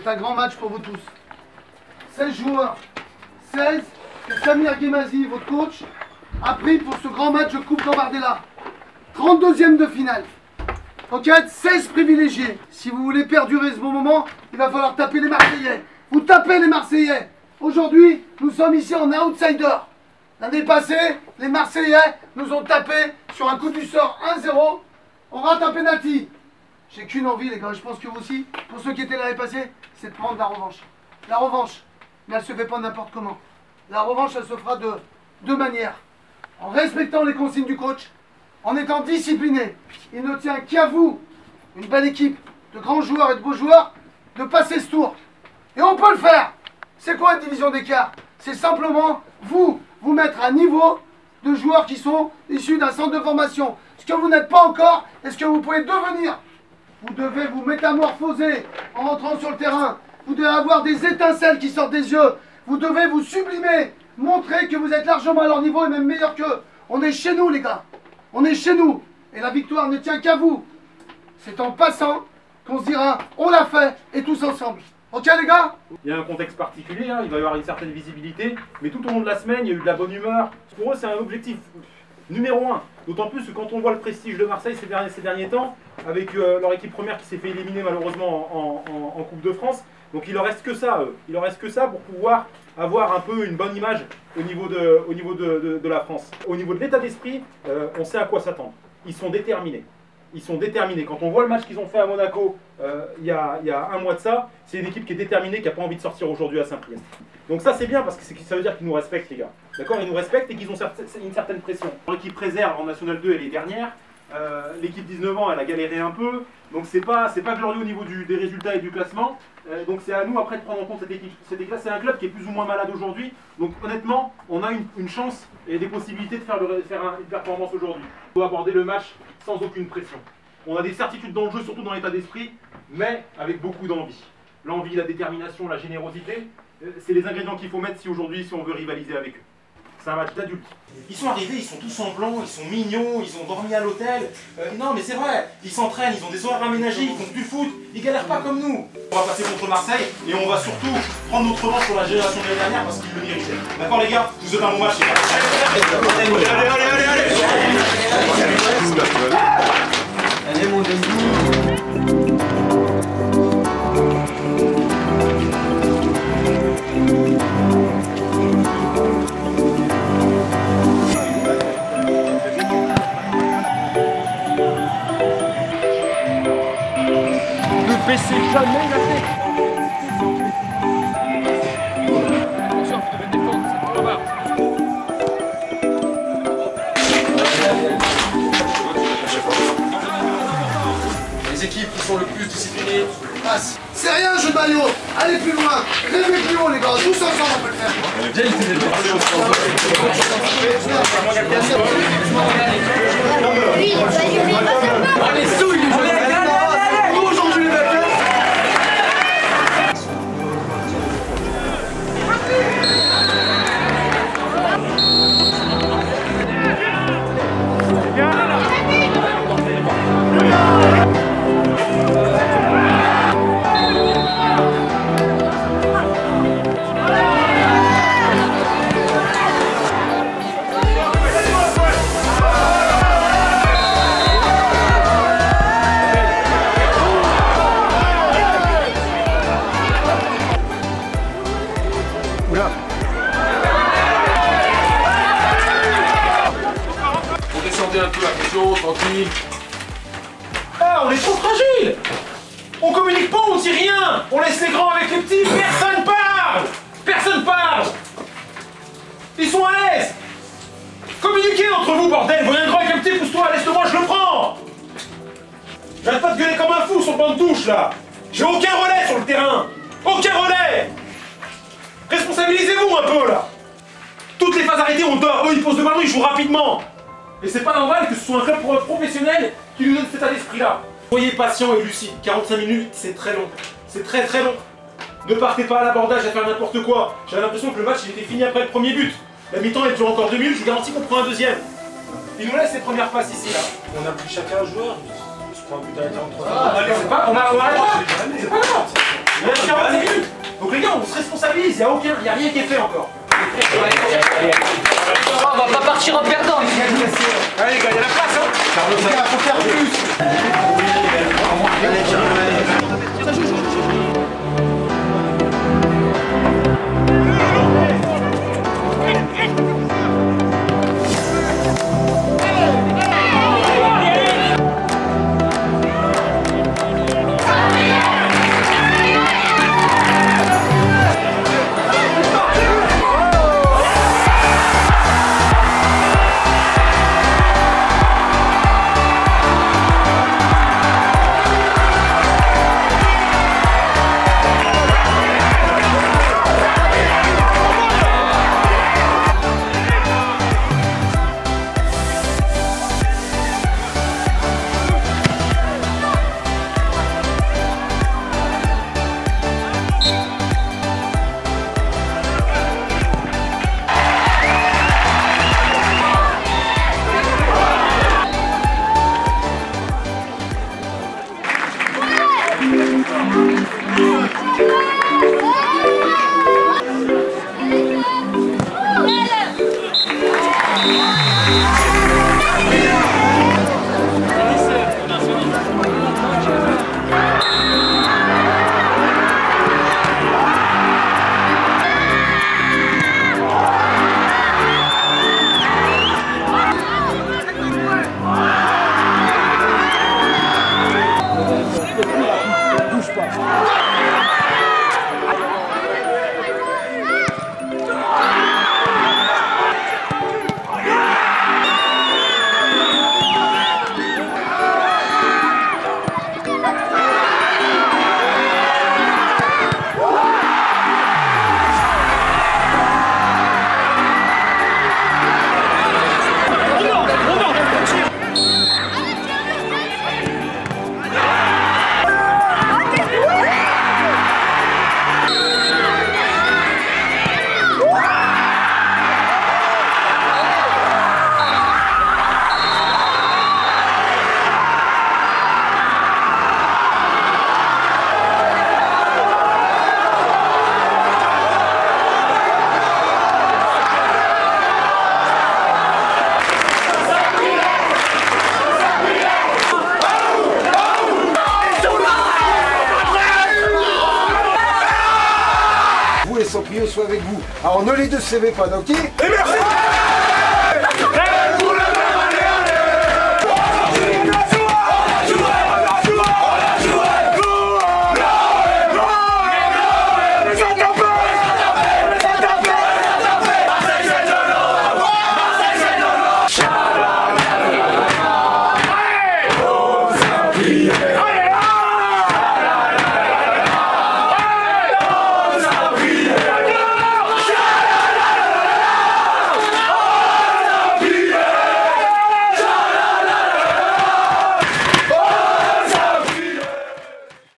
un grand match pour vous tous. 16 joueurs, 16 que Samir Ghemazi, votre coach, a pris pour ce grand match de Coupe Gambardella. 32e de finale. Ok, 16 privilégiés. Si vous voulez perdurer ce bon moment, il va falloir taper les Marseillais. Vous tapez les Marseillais. Aujourd'hui, nous sommes ici en outsider. L'année passée, les Marseillais nous ont tapé sur un coup du sort 1-0. On rate un penalty. J'ai qu'une envie, les gars, je pense que vous aussi, pour ceux qui étaient l'année passée, c'est de prendre la revanche. La revanche, mais elle se fait pas n'importe comment. La revanche, elle se fera de deux manières. En respectant les consignes du coach, en étant discipliné. Il ne tient qu'à vous, une belle équipe de grands joueurs et de beaux joueurs, de passer ce tour. Et on peut le faire. C'est quoi une division d'écart? C'est simplement vous mettre à niveau de joueurs qui sont issus d'un centre de formation. Ce que vous n'êtes pas encore et ce que vous pouvez devenir. Vous devez vous métamorphoser en rentrant sur le terrain. Vous devez avoir des étincelles qui sortent des yeux. Vous devez vous sublimer, montrer que vous êtes largement à leur niveau et même meilleur qu'eux. On est chez nous, les gars. On est chez nous. Et la victoire ne tient qu'à vous. C'est en passant qu'on se dira, on l'a fait, et tous ensemble. Ok, les gars? Il y a un contexte particulier, hein, il va y avoir une certaine visibilité, mais tout au long de la semaine, il y a eu de la bonne humeur. Pour eux, c'est un objectif numéro 1. D'autant plus que quand on voit le prestige de Marseille ces derniers temps, avec leur équipe première qui s'est fait éliminer malheureusement en Coupe de France, donc il leur reste que ça, eux. Il leur reste que ça pour pouvoir avoir un peu une bonne image au niveau de la France. Au niveau de l'état d'esprit, on sait à quoi s'attendre. Ils sont déterminés. Ils sont déterminés. Quand on voit le match qu'ils ont fait à Monaco il y a un mois de ça, c'est une équipe qui est déterminée, qui n'a pas envie de sortir aujourd'hui à Saint-Priest. Donc ça c'est bien parce que ça veut dire qu'ils nous respectent, les gars. D'accord? Ils nous respectent et qu'ils ont une certaine pression. L'équipe réserve en National 2, elle est dernière. L'équipe 19 ans, elle a galéré un peu. Donc c'est pas glorieux au niveau des résultats et du classement. Donc c'est à nous après de prendre en compte cette équipe. Cette équipe, c'est un club qui est plus ou moins malade aujourd'hui. Donc honnêtement, on a une chance et des possibilités de faire une performance aujourd'hui. On doit aborder le match sans aucune pression. On a des certitudes dans le jeu, surtout dans l'état d'esprit, mais avec beaucoup d'envie. L'envie, la détermination, la générosité, c'est les ingrédients qu'il faut mettre si on veut rivaliser avec eux. C'est un match d'adultes. Ils sont arrivés, ils sont tous en blanc, ils sont mignons, ils ont dormi à l'hôtel. Non mais c'est vrai, ils s'entraînent, ils ont des horaires aménagés, ils font du foot, ils galèrent pas comme nous. On va passer contre Marseille et on va surtout prendre notre revanche sur la génération de l'année dernière parce qu'ils le méritaient. D'accord les gars? Je vous souhaite un bon match les gars. Allez mon demi. Baissez jamais la tête. Attention, vous devez défendre, c'est pour là-bas. Les équipes qui sont le plus disciplinées passent. C'est rien un jeu de maillot. Allez plus loin. Rêvez plus haut, les gars. Tous ensemble, on peut le faire. Allez, souille les jeux. Vous descendez un peu la pression, tranquille. Ah, on est trop fragile. On communique pas, on dit rien. On laisse les grands avec les petits, personne parle. Personne parle. Ils sont à l'aise. Communiquez entre vous, bordel. Voyez un grand avec un petit, pousse-toi, laisse-le-moi, je le prends. J'arrête pas de gueuler comme un fou sur le banc de touche, là. J'ai aucun relais sur le terrain. Aucun relais. Responsabilisez-vous un peu, là. Toutes les phases arrêtées, on dort. Eux, ils posent le ballon, ils jouent rapidement. Et c'est pas normal que ce soit un club professionnel qui nous donne cet état d'esprit-là. Soyez patient et lucide. 45 minutes, c'est très long. C'est très très long. Ne partez pas à l'abordage à faire n'importe quoi. J'avais l'impression que le match il était fini après le premier but. La mi-temps, il dure encore 2 minutes, je vous garantis qu'on prend un deuxième. Il nous laisse les premières passes ici, là. On a pris chacun un joueur. Je prends un but à l'intérieur. Allez, c'est pas, on a c'est pas grave. Il reste 45 minutes. Donc les gars, on se responsabilise, il n'y a rien qui est fait encore. On va pas partir en perdant. Allez les gars, il y a la place hein. Les gars, faut faire plus. Sans Prio soit avec vous. Alors ne les décevez pas, ok? Et merci.